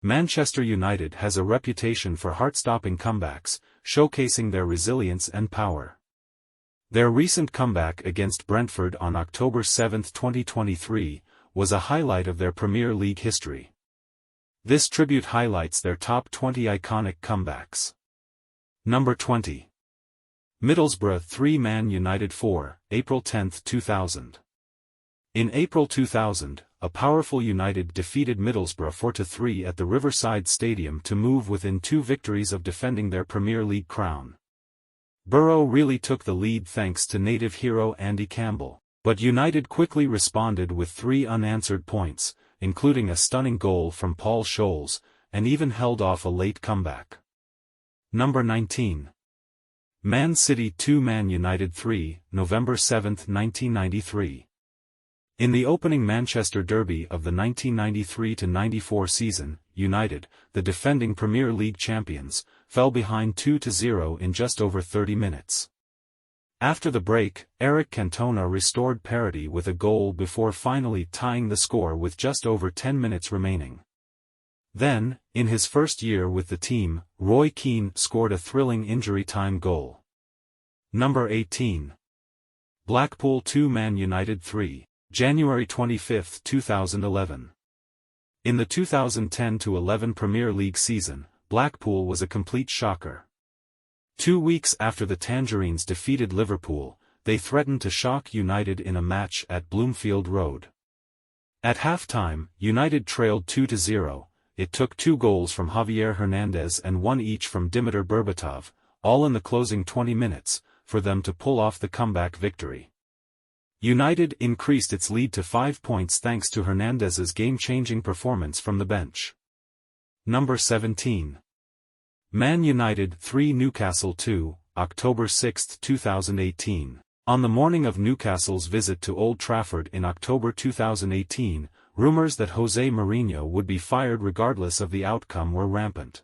Manchester United has a reputation for heart-stopping comebacks, showcasing their resilience and power. Their recent comeback against Brentford on October 7, 2023, was a highlight of their Premier League history. This tribute highlights their top 20 iconic comebacks. Number 20. Middlesbrough 3 Man United 4, April 10, 2000. In April 2000, a powerful United defeated Middlesbrough 4-3 at the Riverside Stadium to move within 2 victories of defending their Premier League crown. Borough really took the lead thanks to native hero Andy Campbell, but United quickly responded with 3 unanswered points, including a stunning goal from Paul Scholes, and even held off a late comeback. Number 19. Man City 2 Man United 3, November 7, 1993. In the opening Manchester derby of the 1993-94 season, United, the defending Premier League champions, fell behind 2-0 in just over 30 minutes. After the break, Eric Cantona restored parity with a goal before finally tying the score with just over 10 minutes remaining. Then, in his first year with the team, Roy Keane scored a thrilling injury-time goal. Number 18. Blackpool 2 Man United 3. January 25, 2011. In the 2010-11 Premier League season, Blackpool was a complete shocker. 2 weeks after the Tangerines defeated Liverpool, they threatened to shock United in a match at Bloomfield Road. At halftime, United trailed 2-0, it took 2 goals from Javier Hernandez and 1 each from Dimitar Berbatov, all in the closing 20 minutes, for them to pull off the comeback victory. United increased its lead to 5 points thanks to Hernandez's game-changing performance from the bench. Number 17. Man United 3 Newcastle 2, October 6, 2018. On the morning of Newcastle's visit to Old Trafford in October 2018, rumors that Jose Mourinho would be fired regardless of the outcome were rampant.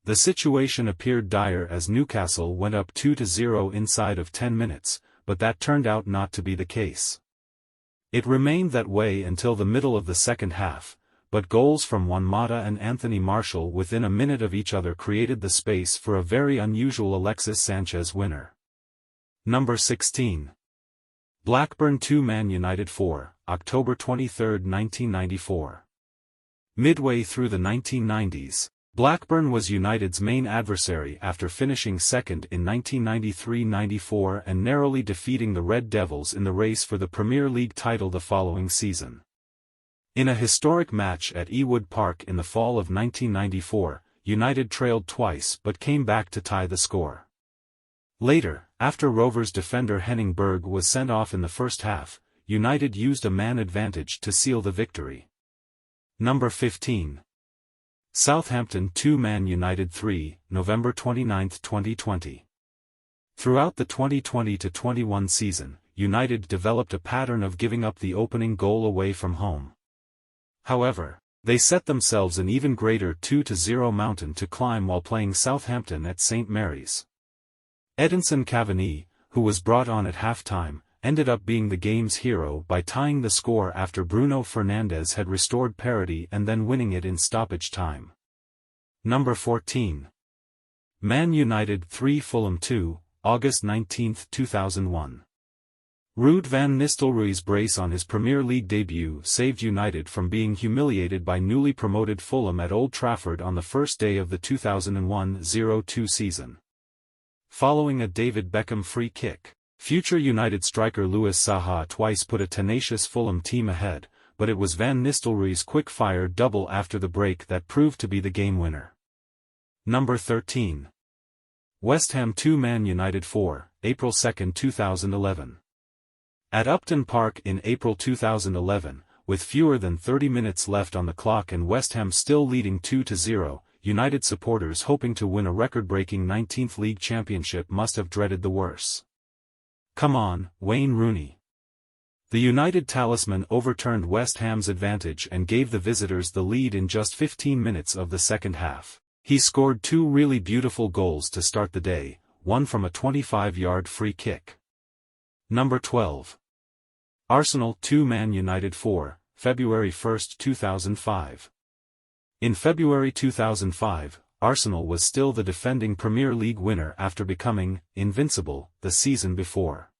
The situation appeared dire as Newcastle went up 2-0 inside of 10 minutes, but that turned out not to be the case. It remained that way until the middle of the second half, but goals from Juan Mata and Anthony Martial within a minute of each other created the space for a very unusual Alexis Sanchez winner. Number 16. Blackburn 2 Man United 4, October 23, 1994. Midway through the 1990s, Blackburn was United's main adversary after finishing second in 1993-94 and narrowly defeating the Red Devils in the race for the Premier League title the following season. In a historic match at Ewood Park in the fall of 1994, United trailed twice but came back to tie the score. Later, after Rovers defender Henning Berg was sent off in the first half, United used a man advantage to seal the victory. Number 15. Southampton 2 Man United 3, November 29, 2020. Throughout the 2020-21 season, United developed a pattern of giving up the opening goal away from home. However, they set themselves an even greater 2-0 mountain to climb while playing Southampton at St Mary's. Edinson Cavani, who was brought on at halftime, ended up being the game's hero by tying the score after Bruno Fernandes had restored parity and then winning it in stoppage time. Number 14. Man United 3 Fulham 2, August 19, 2001. Ruud van Nistelrooy's brace on his Premier League debut saved United from being humiliated by newly promoted Fulham at Old Trafford on the first day of the 2001-02 season. Following a David Beckham free kick, future United striker Louis Saha twice put a tenacious Fulham team ahead, but it was Van Nistelrooy's quick-fire double after the break that proved to be the game winner. Number 13. West Ham 2 Man United 4, April 2, 2011. At Upton Park in April 2011, with fewer than 30 minutes left on the clock and West Ham still leading 2-0, United supporters hoping to win a record-breaking 19th league championship must have dreaded the worst. Come on, Wayne Rooney. The United talisman overturned West Ham's advantage and gave the visitors the lead in just 15 minutes of the second half. He scored 2 really beautiful goals to start the day, one from a 25-yard free kick. Number 12. Arsenal 2 Man United 4, February 1, 2005. In February 2005, Arsenal was still the defending Premier League winner after becoming invincible the season before.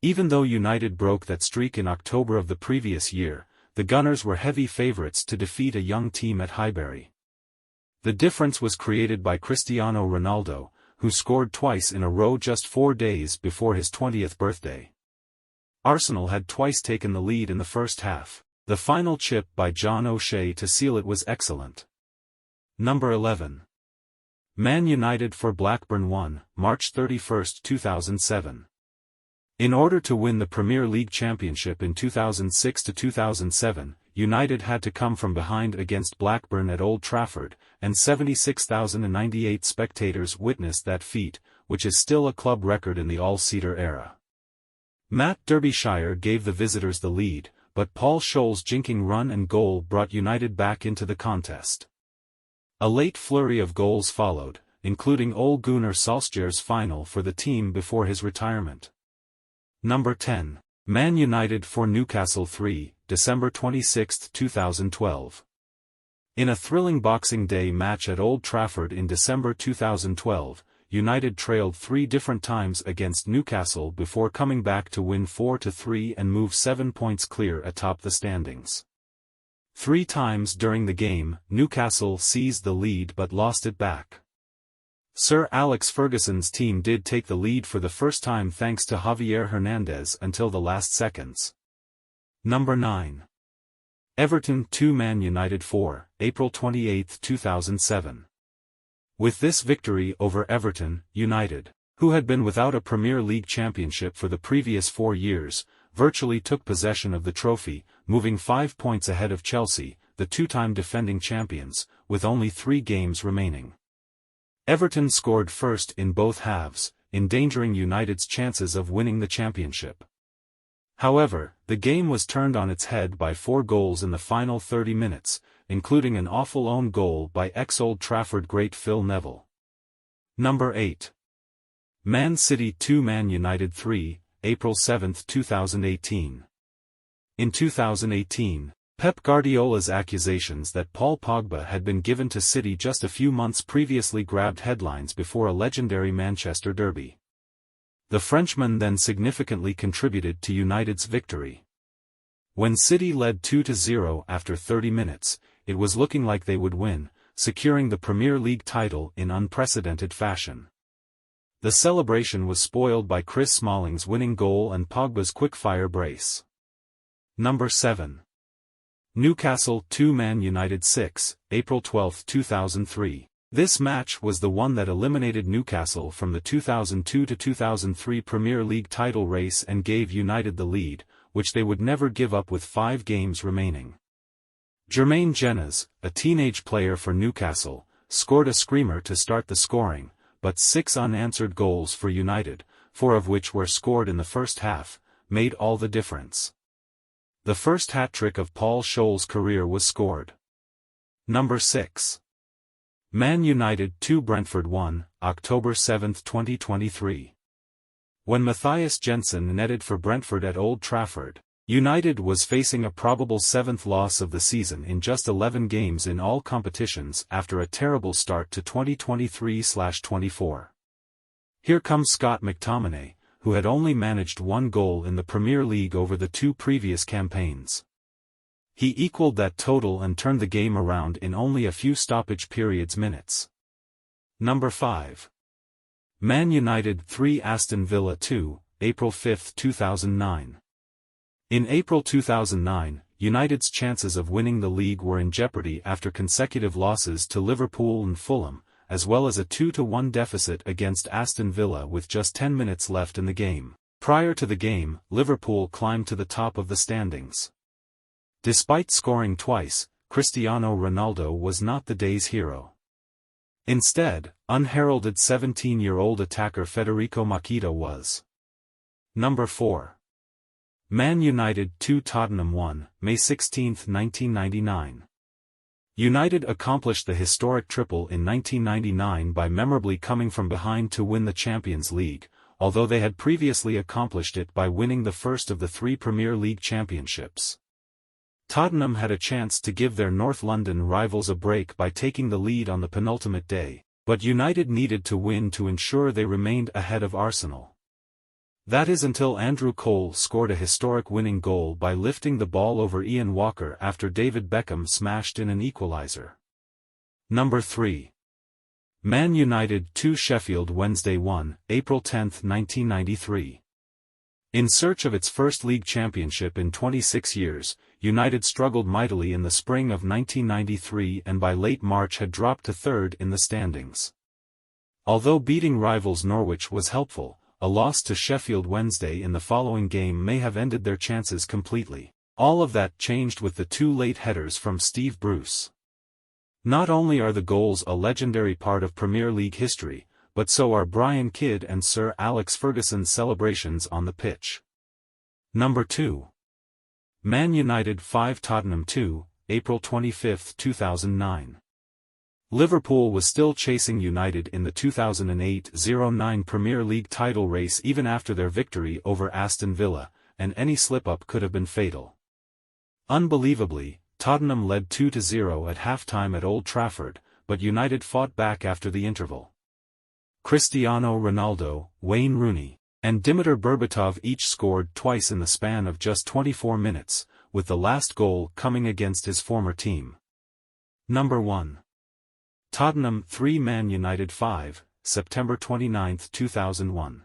Even though United broke that streak in October of the previous year, the Gunners were heavy favourites to defeat a young team at Highbury. The difference was created by Cristiano Ronaldo, who scored twice in a row just 4 days before his 20th birthday. Arsenal had twice taken the lead in the first half. The final chip by John O'Shea to seal it was excellent. Number 11. Man United for Blackburn 1, March 31, 2007. In order to win the Premier League Championship in 2006-2007, United had to come from behind against Blackburn at Old Trafford, and 76,098 spectators witnessed that feat, which is still a club record in the all-seater era. Matt Derbyshire gave the visitors the lead, but Paul Scholes' jinking run and goal brought United back into the contest. A late flurry of goals followed, including Ole Gunnar Solskjaer's final for the team before his retirement. Number 10. Man United for Newcastle 3, December 26, 2012. In a thrilling Boxing Day match at Old Trafford in December 2012, United trailed 3 different times against Newcastle before coming back to win 4-3 and move 7 points clear atop the standings. 3 times during the game, Newcastle seized the lead but lost it back. Sir Alex Ferguson's team did take the lead for the first time thanks to Javier Hernandez until the last seconds. Number 9. Everton 2 Man United 4, April 28, 2007. With this victory over Everton, United, who had been without a Premier League championship for the previous 4 years, virtually took possession of the trophy, moving 5 points ahead of Chelsea, the 2-time defending champions, with only 3 games remaining. Everton scored first in both halves, endangering United's chances of winning the championship. However, the game was turned on its head by 4 goals in the final 30 minutes, including an awful own goal by ex-Old Trafford great Phil Neville. Number 8. Man City 2 Man United 3, April 7, 2018. In 2018, Pep Guardiola's accusations that Paul Pogba had been given to City just a few months previously grabbed headlines before a legendary Manchester derby. The Frenchman then significantly contributed to United's victory. When City led 2-0 after 30 minutes, it was looking like they would win, securing the Premier League title in unprecedented fashion. The celebration was spoiled by Chris Smalling's winning goal and Pogba's quick-fire brace. Number 7. Newcastle 2 Man United 6, April 12, 2003. This match was the one that eliminated Newcastle from the 2002-2003 Premier League title race and gave United the lead, which they would never give up with 5 games remaining. Jermaine Jenas, a teenage player for Newcastle, scored a screamer to start the scoring, but 6 unanswered goals for United, 4 of which were scored in the first half, made all the difference. The first hat-trick of Paul Scholes' career was scored. Number 6. Man United 2 Brentford 1, October 7, 2023. When Matthias Jensen netted for Brentford at Old Trafford, United was facing a probable 7th loss of the season in just 11 games in all competitions after a terrible start to 2023/24. Here comes Scott McTominay, who had only managed 1 goal in the Premier League over the 2 previous campaigns. He equaled that total and turned the game around in only a few stoppage periods minutes. Number 5. Man United 3 Aston Villa 2, April 5, 2009. In April 2009, United's chances of winning the league were in jeopardy after consecutive losses to Liverpool and Fulham, as well as a 2-1 deficit against Aston Villa with just 10 minutes left in the game. Prior to the game, Liverpool climbed to the top of the standings. Despite scoring twice, Cristiano Ronaldo was not the day's hero. Instead, unheralded 17-year-old attacker Federico Macchida was. Number 4. Man United 2 Tottenham 1, May 16, 1999. United accomplished the historic triple in 1999 by memorably coming from behind to win the Champions League, although they had previously accomplished it by winning the first of the 3 Premier League championships. Tottenham had a chance to give their North London rivals a break by taking the lead on the penultimate day, but United needed to win to ensure they remained ahead of Arsenal. That is until Andrew Cole scored a historic winning goal by lifting the ball over Ian Walker after David Beckham smashed in an equaliser. Number 3. Man Utd 2 Sheffield Wednesday 1, April 10, 1993. In search of its first league championship in 26 years, United struggled mightily in the spring of 1993 and by late March had dropped to third in the standings. Although beating rivals Norwich was helpful, a loss to Sheffield Wednesday in the following game may have ended their chances completely. All of that changed with the 2 late headers from Steve Bruce. Not only are the goals a legendary part of Premier League history, but so are Brian Kidd and Sir Alex Ferguson's celebrations on the pitch. Number 2. Man Utd 5 Tottenham 2, April 25, 2009. Liverpool was still chasing United in the 2008-09 Premier League title race even after their victory over Aston Villa, and any slip-up could have been fatal. Unbelievably, Tottenham led 2-0 at halftime at Old Trafford, but United fought back after the interval. Cristiano Ronaldo, Wayne Rooney, and Dimitar Berbatov each scored twice in the span of just 24 minutes, with the last goal coming against his former team. Number 1. Tottenham 3 Man Utd 5, September 29, 2001.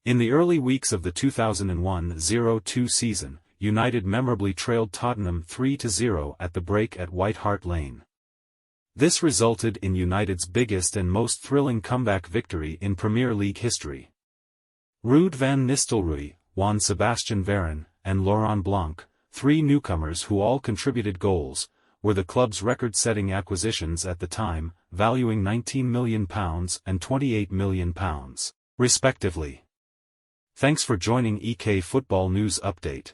In the early weeks of the 2001-02 season, United memorably trailed Tottenham 3-0 at the break at White Hart Lane. This resulted in United's biggest and most thrilling comeback victory in Premier League history. Ruud van Nistelrooy, Juan Sebastian Veron, and Laurent Blanc, 3 newcomers who all contributed goals, were the club's record-setting acquisitions at the time, valuing £19 million and £28 million, respectively. Thanks for joining EK Football News Update.